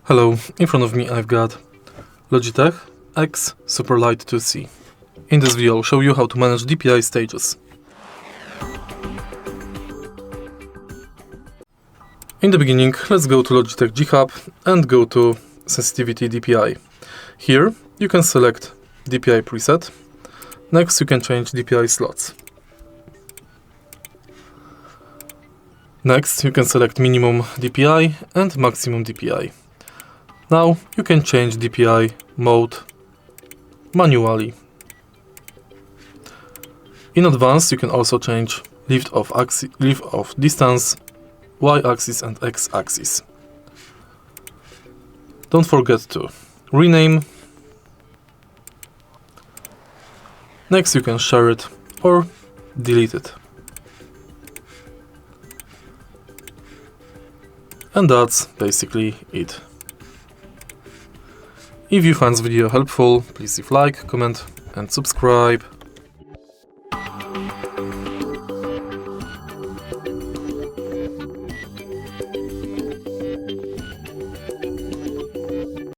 Hello, in front of me I've got Logitech X SUPERLIGHT 2C. In this video I'll show you how to manage DPI stages. In the beginning, let's go to Logitech G HUB and go to Sensitivity DPI. Here you can select DPI preset. Next you can change DPI slots. Next you can select minimum DPI and maximum DPI. Now you can change DPI mode manually. In advance you can also change lift off distance, Y-axis and X-axis. Don't forget to rename. Next you can share it or delete it. And that's basically it. If you found this video helpful, please leave like, comment and subscribe.